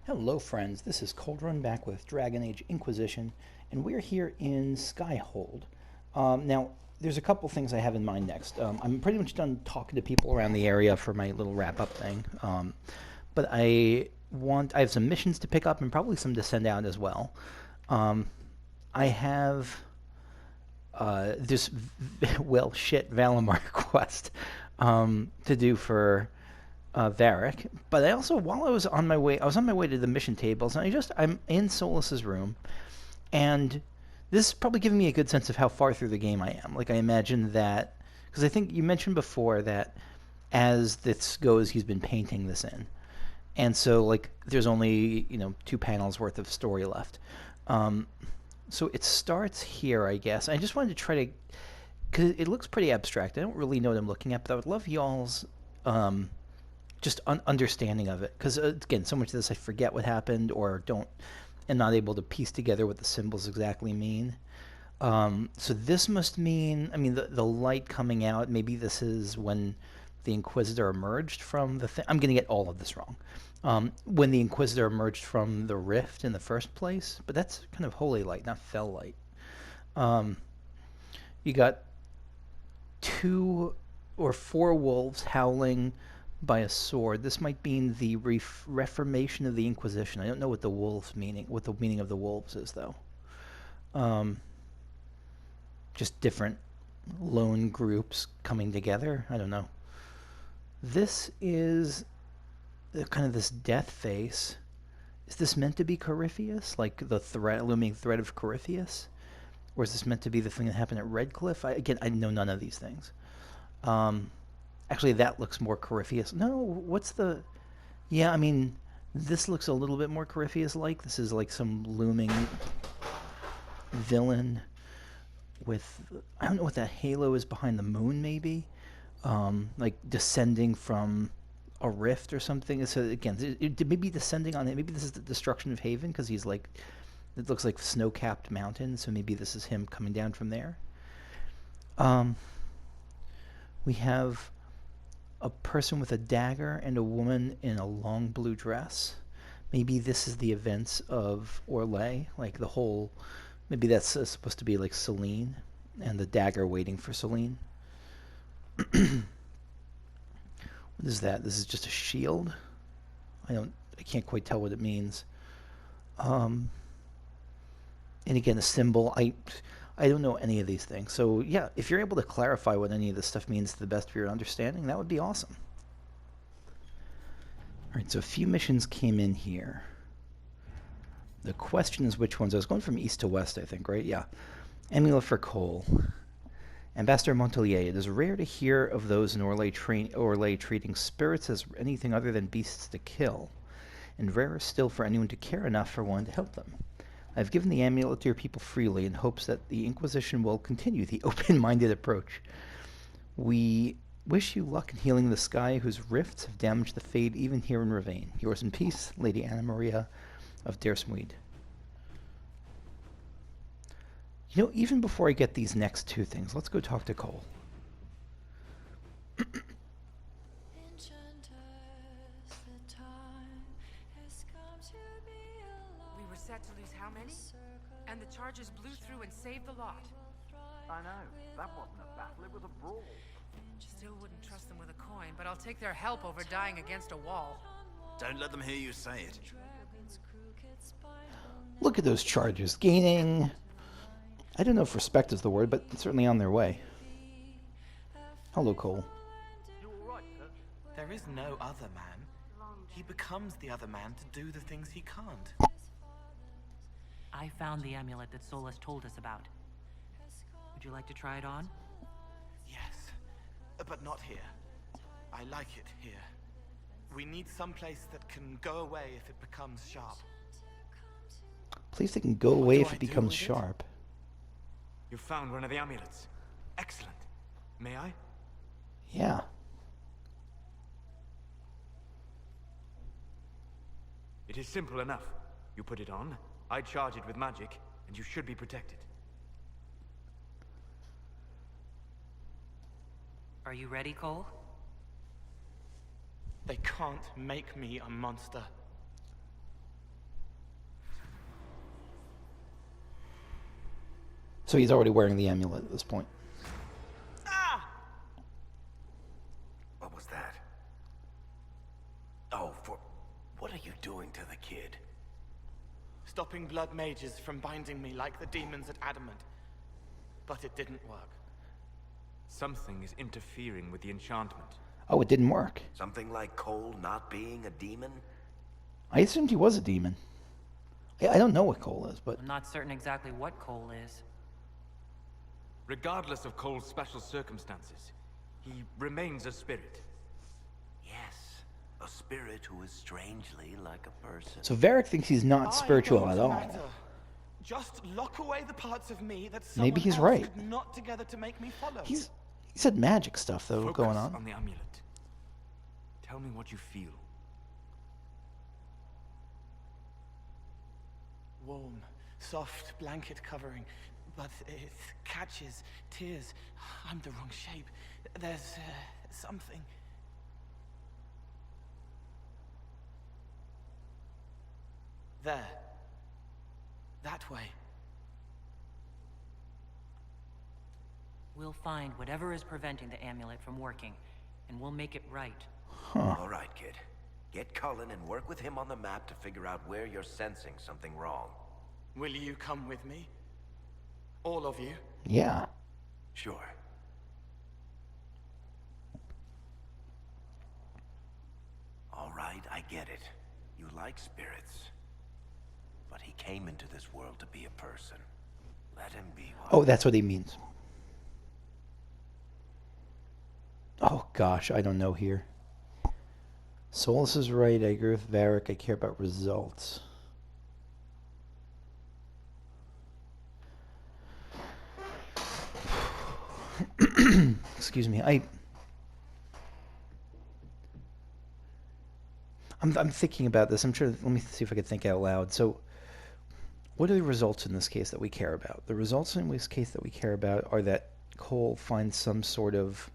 Hello, friends. This is Cold Run back with Dragon Age Inquisition, and we're here in Skyhold. Now, there's a couple things I have in mind next. I'm pretty much done talking to people around the area for my little wrap-up thing, but I have some missions to pick up and probably some to send out as well. Um, I have this Valimar quest to do for Varric. But I also, while I was on my way to the mission tables, and I'm in Solus's room, and this is probably giving me a good sense of how far through the game I am. Like I imagine that, because I think you mentioned before that as this goes, he's been painting this in, and so like there's only 2 panels worth of story left. Um, so it starts here, I guess. I just wanted to try to, because it looks pretty abstract. I don't really know what I'm looking at, but I would love y'all's um, understanding of it, because again, so much of this I forget what happened or don't, and not able to piece together what the symbols exactly mean. So this must mean, I mean, the light coming out. Maybe this is when the Inquisitor emerged from the thing. I'm going to get all of this wrong. When the Inquisitor emerged from the rift in the first place, but that's kind of holy light, not fel light. Um, you got 2 or 4 wolves howling by a sword. This might mean the reformation of the Inquisition. I don't know what what the meaning of the wolves is, though. Um, just different lone groups coming together. I don't know. This is kind of this death face. Is this meant to be Corypheus, like the looming threat of Corypheus, or is this meant to be the thing that happened at Redcliffe? Again, I know none of these things. Um, Actually, that looks more Corypheus. No, what's the? Yeah, I mean, this looks a little bit more Corypheus-like. This is like some looming villain with, I don't know what that halo is behind the moon, maybe, like descending from a rift or something. So again, maybe descending on it. Maybe this is the destruction of Haven because he's like, it looks like snow-capped mountains. So maybe this is him coming down from there. Um, we have a person with a dagger and a woman in a long blue dress. Maybe this is the events of Orlais, like the whole. Maybe that's supposed to be like Celine and the dagger waiting for Celine. What is that? This is just a shield. I can't quite tell what it means. Um, and again, a symbol. I don't know any of these things. So yeah, if you're able to clarify what any of this stuff means to the best of your understanding, that would be awesome. All right, so a few missions came in here. The question is which ones. I was going from east to west, I think, right? Yeah. Amulet for Cole. Ambassador Montelier, it is rare to hear of those in Orlais treating spirits as anything other than beasts to kill, and rarer still for anyone to care enough for one to help them. I have given the amulet to your people freely in hopes that the Inquisition will continue the open-minded approach. We wish you luck in healing the sky whose rifts have damaged the Fade even here in Ravane. Yours in peace, Lady Anna Maria of Dersmuid. Even before I get these next 2 things, let's go talk to Cole. We were set to lose how many? And the charges blew through and saved the lot. I know. That wasn't a battle, it was a brawl. Still wouldn't trust them with a coin, but I'll take their help over dying against a wall. Don't let them hear you say it. Look at those charges. Gaining, I don't know if respect is the word, but it's certainly on their way. Hello, Cole. You alright, sir? There is no other man. He becomes the other man to do the things he can't. I found the amulet that Solus told us about. Would you like to try it on? Yes, but not here. I like it here. We need some place that can go away if it becomes sharp. Place that can go away if it becomes sharp. You found one of the amulets. Excellent. May I? Yeah. It is simple enough. You put it on, I charge it with magic, and you should be protected. Are you ready, Cole? They can't make me a monster. So he's already wearing the amulet at this point. What was that? Oh, what are you doing to the kid? Stopping blood mages from binding me like the demons at Adamant. But it didn't work. Something is interfering with the enchantment. Oh, it didn't work. Something like Cole not being a demon? I assumed he was a demon. I don't know what Cole is, but... I'm not certain exactly what Cole is. Regardless of Cole's special circumstances, he remains a spirit. Yes, a spirit who is strangely like a person. So Varric thinks he's not spiritual don't at all. matter. Just lock away the parts of me that someone Maybe he's else right. could knot together to make me follow. He said magic stuff, though, Focus going on. on the amulet. Tell me what you feel. Warm, soft blanket covering, but it catches tears. I'm the wrong shape. There's something. There. That way. We'll find whatever is preventing the amulet from working, and we'll make it right. All right, kid. Get Cullen and work with him on the map to figure out where you're sensing something wrong. Will you come with me? All of you? Yeah. Sure. All right, I get it. You like spirits. But he came into this world to be a person. Let him be one. Oh, that's what he means. Oh, gosh, I don't know here. Solus is right. I agree with Varric. I care about results. Excuse me. I'm thinking about this. I'm sure. Let me see if I can think out loud. So, what are the results in this case that we care about? The results in this case that we care about are that Cole finds some sort of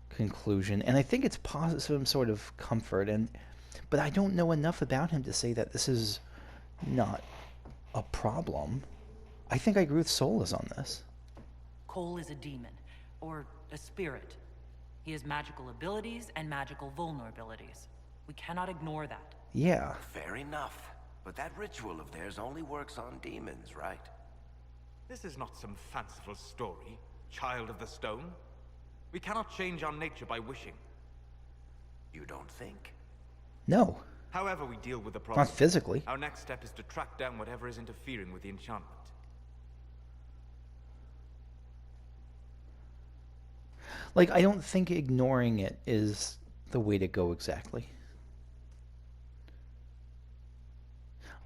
conclusion, and I think it's some sort of comfort. But I don't know enough about him to say that this is not a problem. I think I agree with Solus on this. Cole is a demon, or a spirit. He has magical abilities and magical vulnerabilities. We cannot ignore that. Yeah. Fair enough. But that ritual of theirs only works on demons, right? This is not some fanciful story, child of the stone. We cannot change our nature by wishing. You don't think? No. However we deal with the problem, Not physically. our next step is to track down whatever is interfering with the enchantment. Like, I don't think ignoring it is the way to go exactly.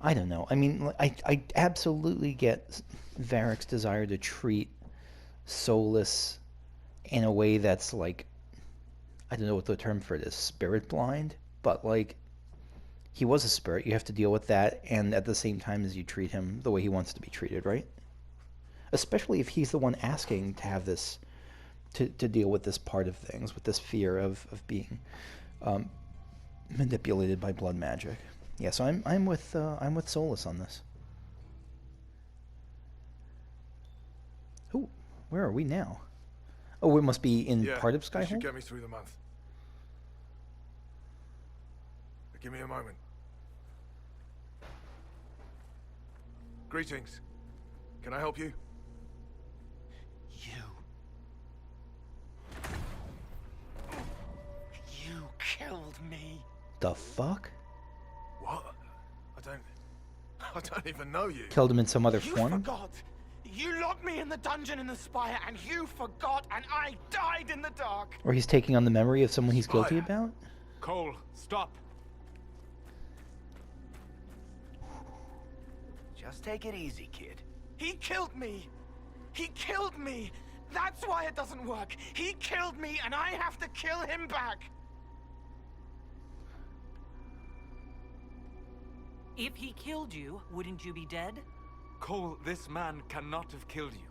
I don't know. I mean, I absolutely get Varric's desire to treat Solus in a way that's like, I don't know what the term for it is, spirit blind, but like, he was a spirit. You have to deal with that, and at the same time as you treat him the way he wants to be treated, right? Especially if he's the one asking to have this, to deal with this part of things, with this fear of being manipulated by blood magic. Yeah, so I'm with Solus on this. Oh, where are we now? Oh, we must be in part of This Skyhold? should get me through the month. But give me a moment. Greetings. Can I help you? You killed me. The fuck? What? I don't even know you. Killed him in some other You form? forgot. You locked me in the dungeon in the spire, and you forgot, and I died in the dark. Or he's taking on the memory of someone he's guilty Spire. about? Cole, stop! Just take it easy, kid. He killed me. He killed me. That's why it doesn't work. He killed me, and I have to kill him back. If he killed you, wouldn't you be dead? Cole, this man cannot have killed you.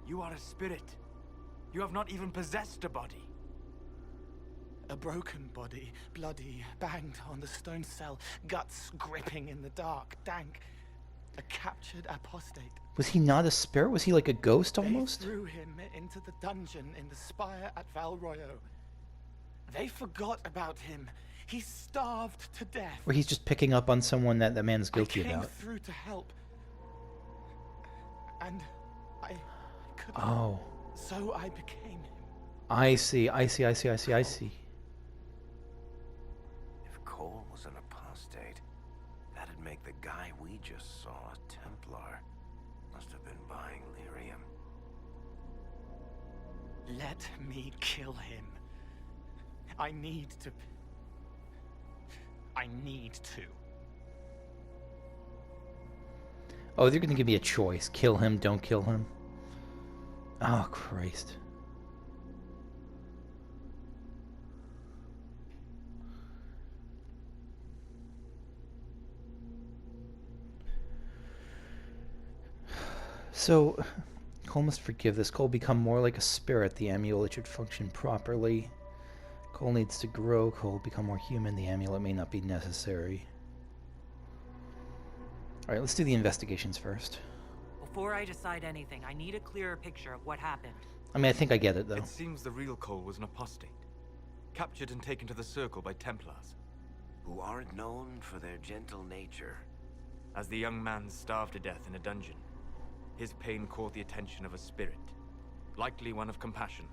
You are a spirit. You have not even possessed a body. A broken body, bloody, banged on the stone cell, guts gripping in the dark, dank. A captured apostate. Was he not a spirit? Was he like a ghost almost? They threw him into the dungeon in the spire at Valroyo. They forgot about him. He starved to death. Or he's just picking up on someone that the man's guilty I came about. through to help. And I couldn't. Oh. So I became him. I see. If Cole was an apostate, that'd make the guy we just saw a Templar. Must have been buying lyrium. Let me kill him. I need to. Oh, they're gonna give me a choice. Kill him, don't kill him. Oh, Christ. So, Cole must forgive this. Cole become more like a spirit. The amulet should function properly. Cole needs to grow. Cole become more human. The amulet may not be necessary. Alright, let's do the investigations first. Before I decide anything, I need a clearer picture of what happened. I mean, I think I get it, though. It seems the real Cole was an apostate, captured and taken to the Circle by Templars. Who aren't known for their gentle nature. As the young man starved to death in a dungeon, his pain caught the attention of a spirit, likely one of compassion.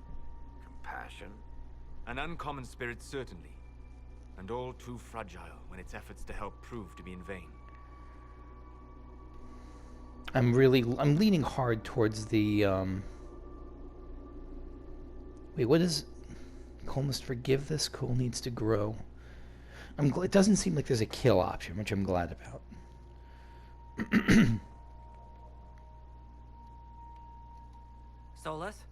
Compassion? An uncommon spirit, certainly, and all too fragile when its efforts to help prove to be in vain. I'm leaning hard towards the, Wait, what is... Cole must forgive this. Cole needs to grow. It doesn't seem like there's a kill option, which I'm glad about. Solus?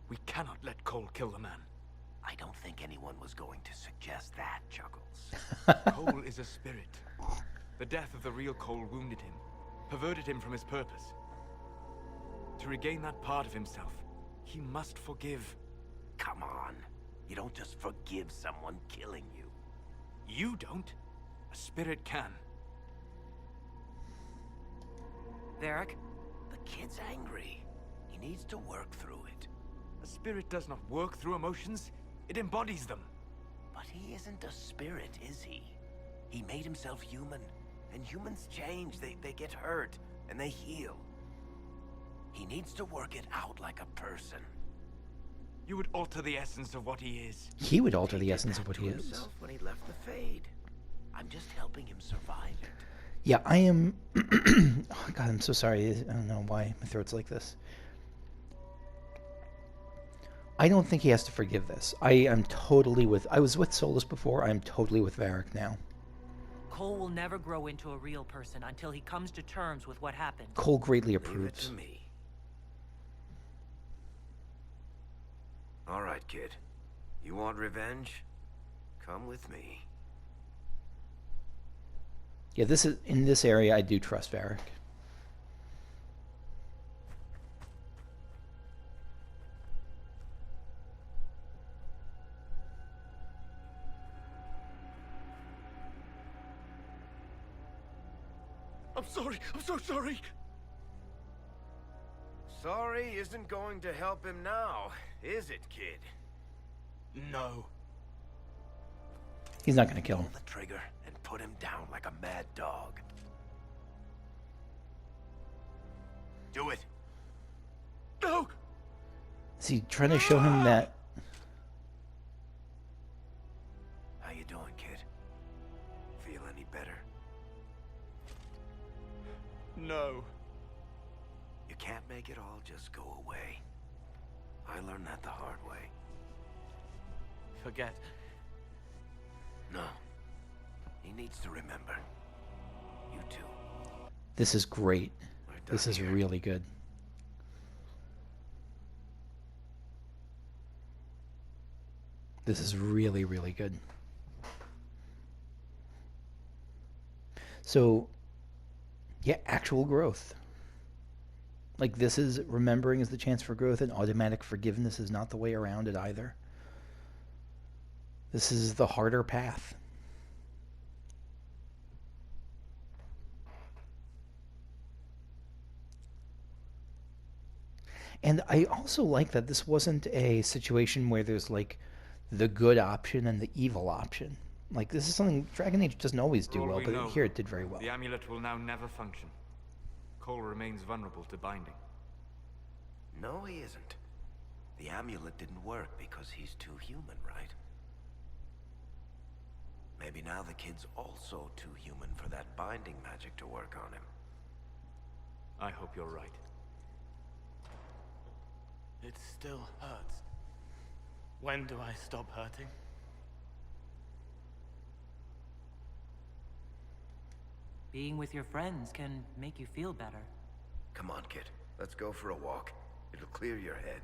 We cannot let Cole kill the man. I don't think anyone was going to suggest that, Chuckles. Cole is a spirit. The death of the real Cole wounded him, perverted him from his purpose. To regain that part of himself, he must forgive. Come on. You don't just forgive someone killing you. You don't. A spirit can. Varric? The kid's angry. He needs to work through it. A spirit does not work through emotions. It embodies them. But he isn't a spirit, is he? He made himself human. And humans change. They get hurt. And they heal. He needs to work it out like a person. You would alter the essence of what he is. He would alter the essence of what he is. Himself when he left the Fade. I'm just helping him survive it. Yeah, I am... Oh, God, I'm so sorry. I don't know why my throat's like this. I don't think he has to forgive this. I am totally with... I was with Solus before. I'm totally with Varric now. Cole will never grow into a real person until he comes to terms with what happened. Cole greatly Leave it approves. to me. All right, kid. You want revenge? Come with me. Yeah, this is... In this area, I do trust Varric. I'm sorry. I'm so sorry. Sorry isn't going to help him now, is it, kid? No. He's not going to kill him. Pull the trigger and put him down like a mad dog. Do it. No! Is he trying to show him that... How you doing, kid? Feel any better? No. You can't make it all just go away. I learned that the hard way. Forget. No. He needs to remember. You too. This is great. We're done This is here. really good. This is really, really good. So, yeah, actual growth. Like, this is remembering is the chance for growth, and automatic forgiveness is not the way around it either. This is the harder path. And I also like that this wasn't a situation where there's like the good option and the evil option. Like, this is something Dragon Age doesn't always do For all well, we but know, here it did very well. The amulet will now never function. Cole remains vulnerable to binding. No, he isn't. The amulet didn't work because he's too human, right? Maybe now the kid's also too human for that binding magic to work on him. I hope you're right. It still hurts. When do I stop hurting? Being with your friends can make you feel better. Come on, kid. Let's go for a walk. It'll clear your head.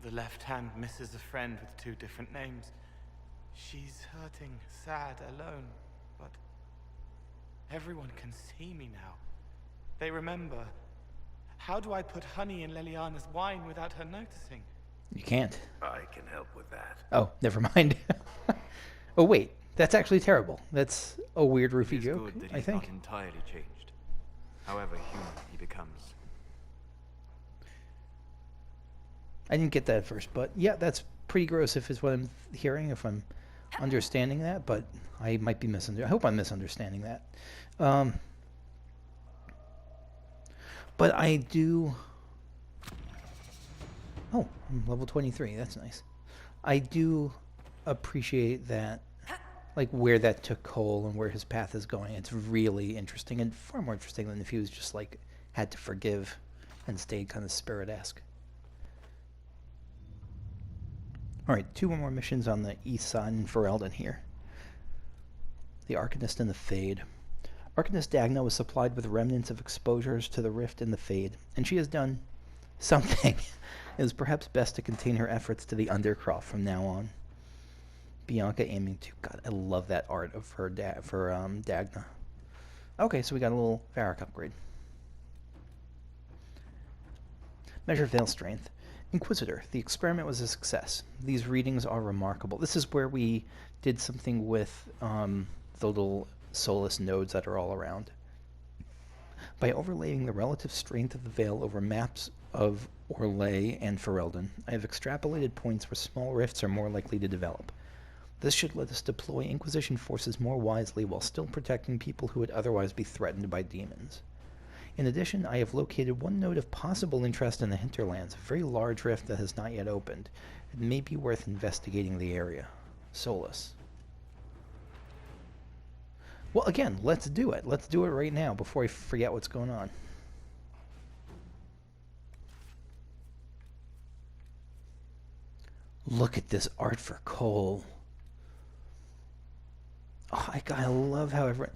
The left hand misses a friend with 2 different names. She's hurting, sad, alone, but everyone can see me now. They remember. How do I put honey in Leliana's wine without her noticing? You can't. I can help with that. Oh, never mind. Oh, wait. That's actually terrible. That's a weird It roofie is joke, good that I he's think. not entirely changed. However human he becomes. I didn't get that at first, but yeah, that's pretty gross if it's what I'm hearing, if I'm understanding that, but I might be I hope I'm misunderstanding that. But I do... Oh, I'm level 23. That's nice. I do appreciate that, like, where that took Cole and where his path is going. It's really interesting, and far more interesting than if he was just, like, had to forgive and stayed kind of Spirit-esque. Alright, 2 more missions on the east side in Ferelden here. The Arcanist and the Fade. Arcanist Dagna was supplied with remnants of exposures to the Rift and the Fade, and she has done something. It is perhaps best to contain her efforts to the Undercroft from now on. Bianca aiming to... God, I love that art of her Dagna. Okay, so we got a little Varric upgrade. Measure Veil Strength. Inquisitor, the experiment was a success. These readings are remarkable. This is where we did something with the little Solus nodes that are all around. By overlaying the relative strength of the Veil over maps of Orlais and Ferelden, I have extrapolated points where small rifts are more likely to develop. This should let us deploy Inquisition forces more wisely while still protecting people who would otherwise be threatened by demons. In addition, I have located one node of possible interest in the hinterlands, a very large rift that has not yet opened. It may be worth investigating the area. Solus. Well, again, let's do it. Let's do it right now before I forget what's going on. Look at this art for Cole. Oh, I love how everyone...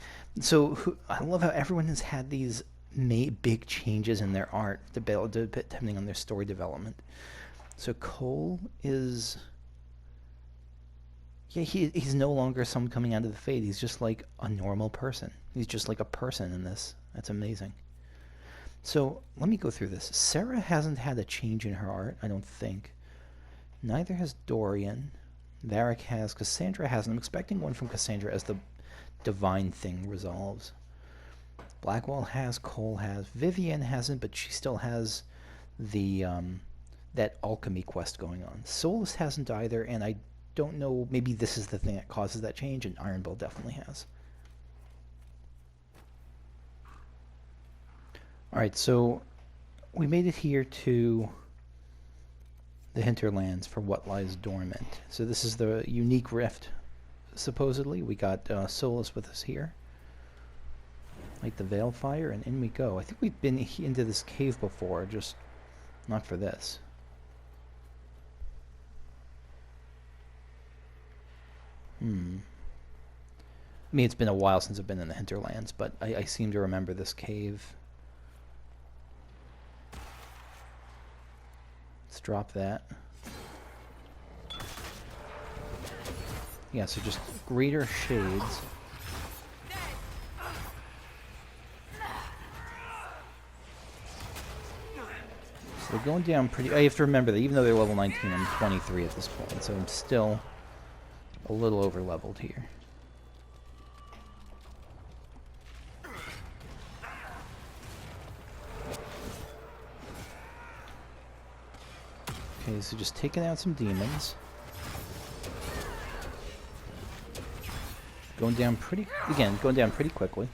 I love how everyone has had these big changes in their art depending on their story development. So Cole is... Yeah, he's no longer someone coming out of the Fade. He's just like a normal person. He's just like a person in this. That's amazing. So, let me go through this. Sarah hasn't had a change in her art, I don't think. Neither has Dorian. Varric has. Cassandra hasn't. I'm expecting one from Cassandra as the divine thing resolves. Blackwall has. Cole has. Vivian hasn't, but she still has the that alchemy quest going on. Solus hasn't either, and I don't know, maybe this is the thing that causes that change, and Ironbow definitely has. Alright, so we made it here to the hinterlands for what lies dormant. So this is the unique rift, supposedly. We got Solus with us here. Light the Veilfire, and in we go. I think we've been into this cave before, just not for this. I mean, it's been a while since I've been in the hinterlands, but I seem to remember this cave. Let's drop that. Yeah, so just greater shades. So they're going down pretty... I have to remember that even though they're level 19, I'm 23 at this point, so I'm still a little over-leveled here. Okay, so just taking out some demons. Going down pretty quickly.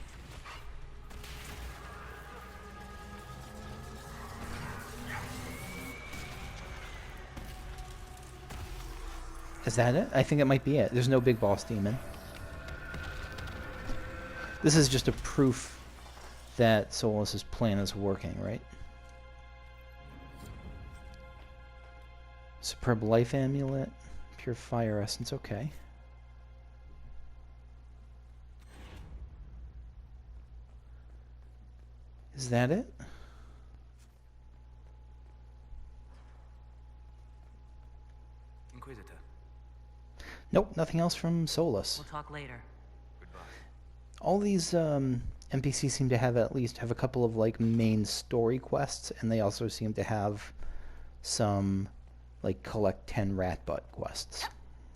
Is that it? I think it might be it. There's no big boss demon. This is just a proof that Solus's plan is working, right? Superb life amulet, pure fire essence, okay. Is that it? Inquisitor. Nope, nothing else from Solus. We'll talk later. Goodbye. All these NPCs seem to have at least have a couple of like main story quests, and they also seem to have some like collect 10 rat butt quests.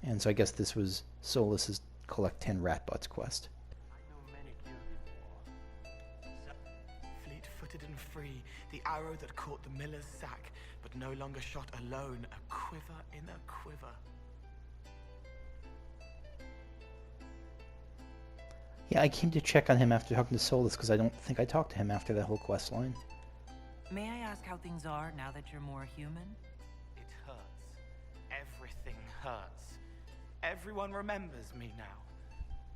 And so I guess this was Solus's collect 10 rat butts quest. Fleet-footed and free, the arrow that caught the miller's sack, but no longer shot alone, a quiver in a quiver. Yeah, I came to check on him after talking to Solus because I don't think I talked to him after that whole quest line. May I ask how things are now that you're more human? It hurts. Everything hurts. Everyone remembers me now.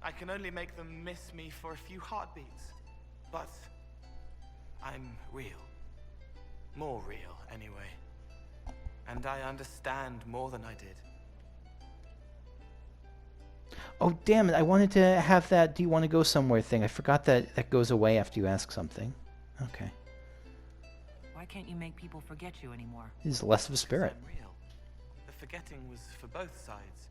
I can only make them miss me for a few heartbeats. But I'm real. More real, anyway. And I understand more than I did. Oh, damn it. I wanted to have that do you want to go somewhere thing. I forgot that that goes away after you ask something. Okay. Why can't you make people forget you anymore? He's less of a spirit. I'm real. The forgetting was for both sides.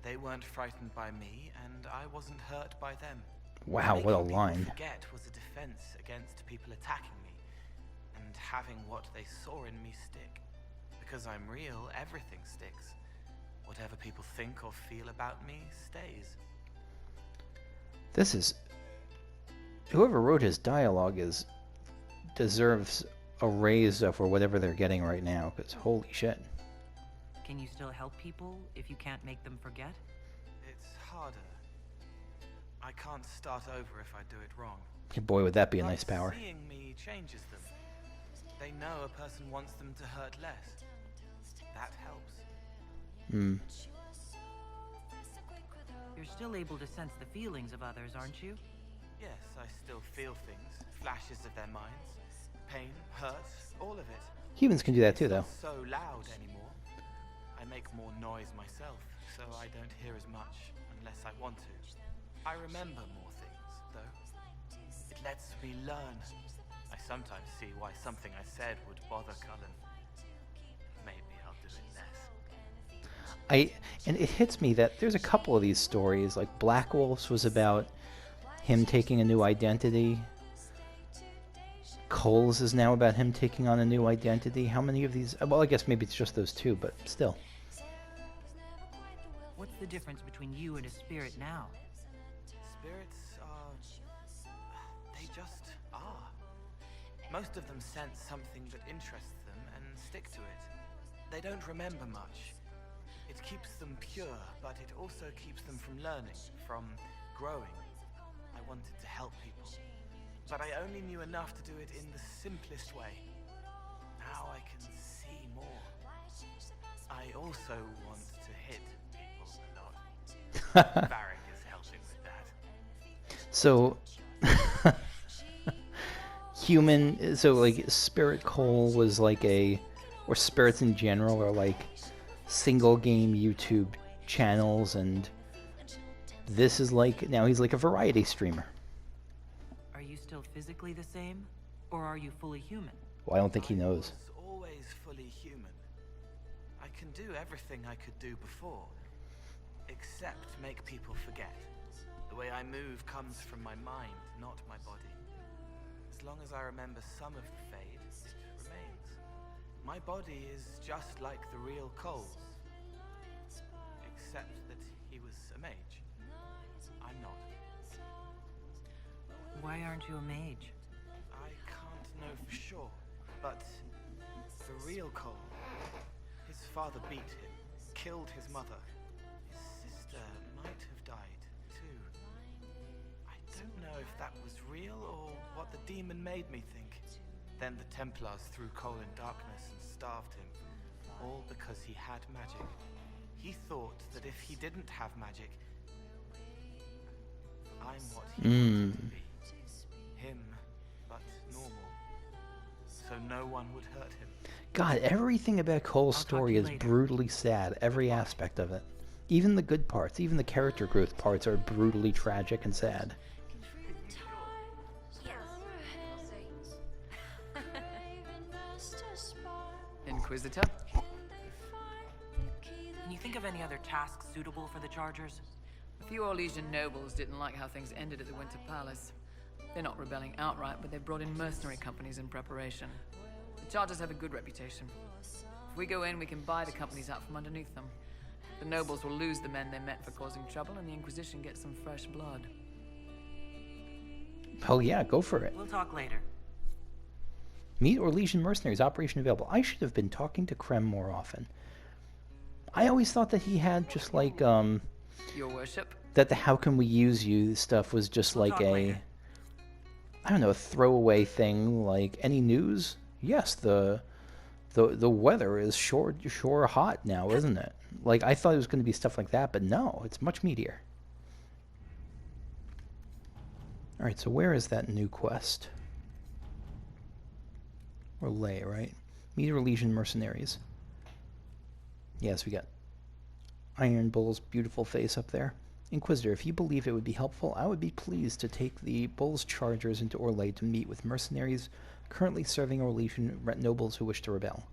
They weren't frightened by me, and I wasn't hurt by them. Wow, what a Making people line. Forget was a defense against people attacking me, and having what they saw in me stick. Because I'm real, everything sticks. Whatever people think or feel about me stays. This is... Whoever wrote his dialogue deserves a raise for whatever they're getting right now, because holy shit. Can you still help people if you can't make them forget? It's harder. I can't start over if I do it wrong. Boy, would that be a But nice power. Seeing me changes them. They know a person wants them to hurt less. That helps. Hmm. You're still able to sense the feelings of others, aren't you? Yes, I still feel things, flashes of their minds. Pain, hurt, all of it. Humans can do that too, though. It's not so loud anymore. I make more noise myself, so I don't hear as much unless I want to. I remember more things, though. It lets me learn. I sometimes see why something I said would bother Cullen. Maybe I'll do it less. And it hits me that there's a couple of these stories, like Black Wolf's was about him taking a new identity. Cole's is now about him taking on a new identity. How many of these? Well, I guess maybe it's just those two, but still. What's the difference between you and a spirit now? Spirits are... they just are. Most of them sense something that interests them and stick to it. They don't remember much. It keeps them pure, but it also keeps them from learning, from growing. I wanted to help people, but I only knew enough to do it in the simplest way. Now I can see more. I also want to hit people a lot. Varric is helping with that. So, so like Spirit Cole was like or spirits in general are like single game YouTube channels, and this is like, now he's like a variety streamer. Are you still physically the same, or are you fully human? Well, I don't think he knows. I was always fully human. I can do everything I could do before, except make people forget. The way I move comes from my mind, not my body. As long as I remember some of the fade, it remains. My body is just like the real Cole's, except that he was a mage. I'm not. Why aren't you a mage? I can't know for sure, but the real Cole, his father beat him, killed his mother. His sister might have died, too. I don't know if that was real or what the demon made me think. Then the Templars threw Cole in darkness and starved him, all because he had magic. He thought that if he didn't have magic, I'm what he wanted to be. Him, but normal. So no one would hurt him. God, everything about Cole's story is brutally sad, every aspect of it. Even the good parts, even the character growth parts are brutally tragic and sad. Inquisitor? Can you think of any other tasks suitable for the Chargers? A few Orlesian nobles didn't like how things ended at the Winter Palace. They're not rebelling outright, but they've brought in mercenary companies in preparation. The Chargers have a good reputation. If we go in, we can buy the companies out from underneath them. The nobles will lose the men they met for causing trouble, and the Inquisition gets some fresh blood. Hell yeah, go for it. We'll talk later. Meet Orlesian mercenaries, operation available. I should have been talking to Krem more often. I always thought that he had just like, Your worship? that the how can we use you stuff was just like a, I don't know, a throwaway thing, like any news? Yes, the weather is sure hot now, isn't it? Like, I thought it was going to be stuff like that, but no, it's much meatier. Alright, so where is that new quest? Or Lay, right? Meet Orlesian mercenaries. Yes, we got Iron Bull's beautiful face up there. Inquisitor, if you believe it would be helpful, I would be pleased to take the Bull's Chargers into Orlais to meet with mercenaries currently serving Orlesian nobles who wish to rebel.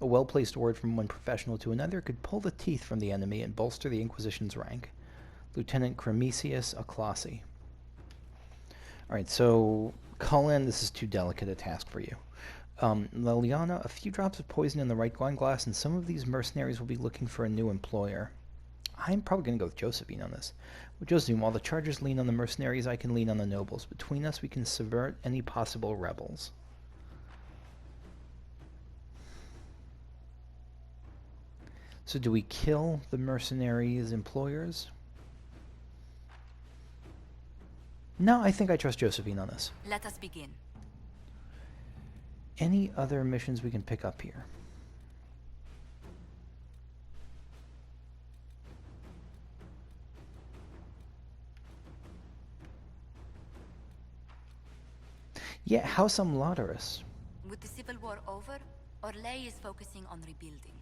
A well-placed word from one professional to another could pull the teeth from the enemy and bolster the Inquisition's rank. Lieutenant Cremisius Aclasi. Alright, so Cullen, this is too delicate a task for you. Liliana, a few drops of poison in the right wine glass, and some of these mercenaries will be looking for a new employer. I'm probably going to go with Josephine on this. With Josephine, while the Chargers lean on the mercenaries, I can lean on the nobles. Between us, we can subvert any possible rebels. So do we kill the mercenaries' employers? No, I think I trust Josephine on this. Let us begin. Any other missions we can pick up here? Yeah, House Amlaterus. With the Civil War over, Orlais is focusing on rebuilding.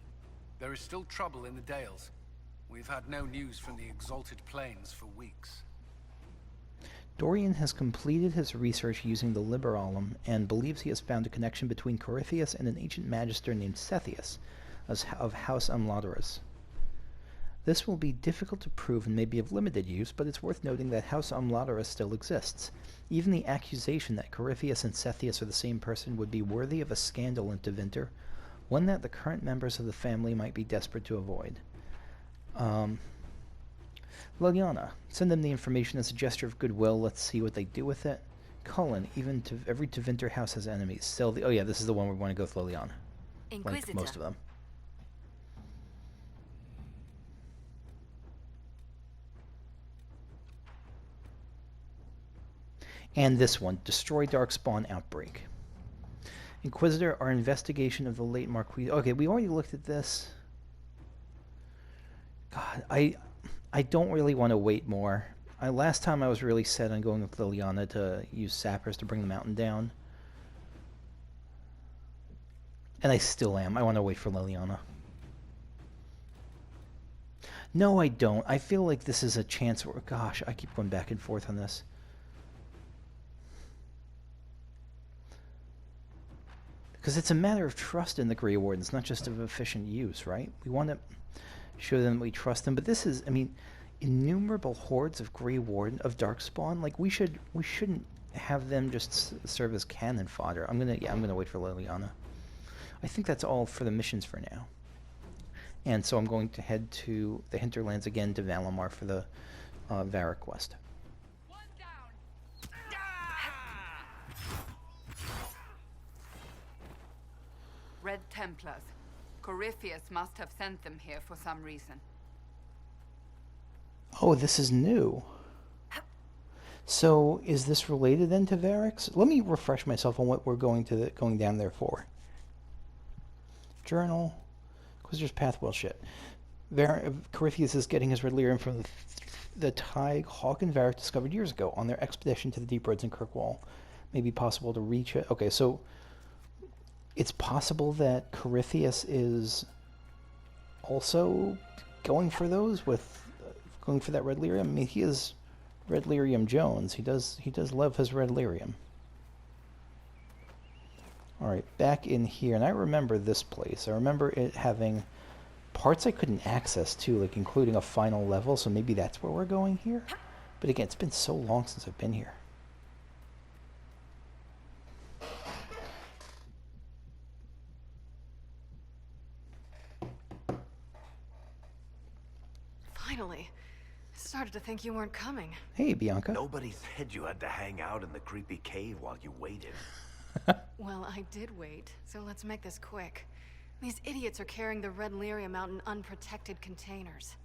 There is still trouble in the Dales. We've had no news from the Exalted Plains for weeks. Dorian has completed his research using the Liberalum and believes he has found a connection between Corypheus and an ancient magister named Sethius of House Amlaterus. This will be difficult to prove and may be of limited use, but it's worth noting that House Amlaterus still exists. Even the accusation that Corypheus and Sethius are the same person would be worthy of a scandal in Tevinter, one that the current members of the family might be desperate to avoid. Liliana, send them the information as a gesture of goodwill. Let's see what they do with it. Cullen, even to every Tevinter house has enemies. Sell the. Oh yeah, this is the one we want to go with Liliana. Inquisitor. Like most of them. And this one, destroy Darkspawn Outbreak. Inquisitor, our investigation of the late Marquis. Okay, we already looked at this. God, I don't really want to wait more. Last time I was really set on going with Liliana to use sappers to bring the mountain down. And I still am. I want to wait for Liliana. No, I don't. I feel like this is a chance where, gosh, I keep going back and forth on this. Because it's a matter of trust in the Grey Wardens, not just of efficient use, right? We want to show them that we trust them, but this is, I mean, innumerable hordes of Grey Warden, of Darkspawn, like, we shouldn't have them just serve as cannon fodder. I'm gonna wait for Liliana. I think that's all for the missions for now. And so I'm going to head to the hinterlands again to Valimar for the Varric quest. Red Templars. Corypheus must have sent them here for some reason. Oh, this is new. So, is this related then to Varric's? Let me refresh myself on what we're going down there for. Journal. Inquisitor's Path, well, shit. Corypheus is getting his red lyrium from the Tig Hawk and Varric discovered years ago on their expedition to the deep roads in Kirkwall. May be possible to reach it. Okay, so it's possible that Corypheus is also going for those going for that red lyrium. I mean, he is Red Lyrium Jones. He does love his red lyrium. All right, back in here, and I remember this place. I remember it having parts I couldn't access too, like including a final level. So maybe that's where we're going here. But again, it's been so long since I've been here. Finally. I started to think you weren't coming. Hey, Bianca. Nobody said you had to hang out in the creepy cave while you waited. Well, I did wait, so let's make this quick. These idiots are carrying the red lyrium out in unprotected containers.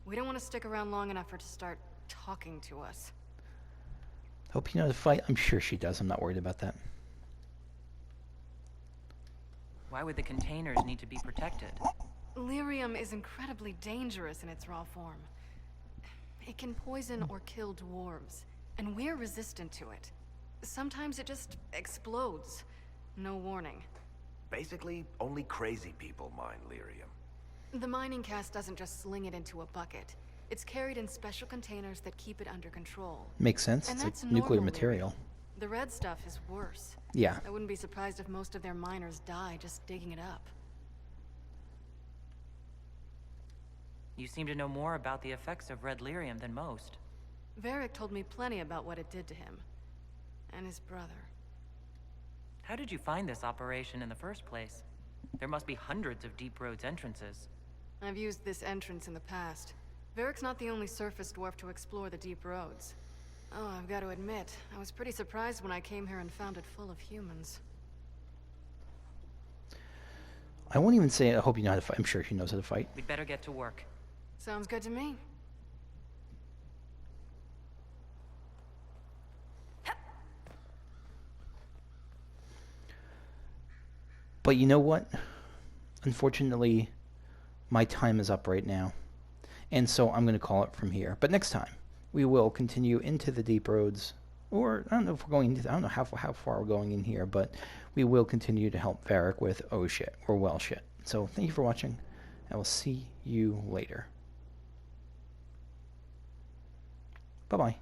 We don't want to stick around long enough for it to start talking to us. Hope you know how to fight. I'm sure she does. I'm not worried about that. Why would the containers need to be protected? Lyrium is incredibly dangerous in its raw form. It can poison or kill dwarves, and we're resistant to it. Sometimes it just explodes. No warning. Basically, only crazy people mine lyrium. The mining cast doesn't just sling it into a bucket. It's carried in special containers that keep it under control. Makes sense. And it's that's like nuclear normal material. lyrium. The red stuff is worse. Yeah. I wouldn't be surprised if most of their miners die just digging it up. You seem to know more about the effects of red lyrium than most. Varric told me plenty about what it did to him. And his brother. How did you find this operation in the first place? There must be hundreds of Deep Roads entrances. I've used this entrance in the past. Varric's not the only surface dwarf to explore the Deep Roads. Oh, I've got to admit, I was pretty surprised when I came here and found it full of humans. I won't even say I hope you know how to fight. I'm sure she knows how to fight. We'd better get to work. Sounds good to me. But you know what? Unfortunately, my time is up right now. And so I'm going to call it from here. But next time, we will continue into the Deep Roads. Or, I don't know if we're going into, I don't know how far we're going in here, but we will continue to help Varric with oh shit, or well shit. So thank you for watching. I will see you later. Bye-bye.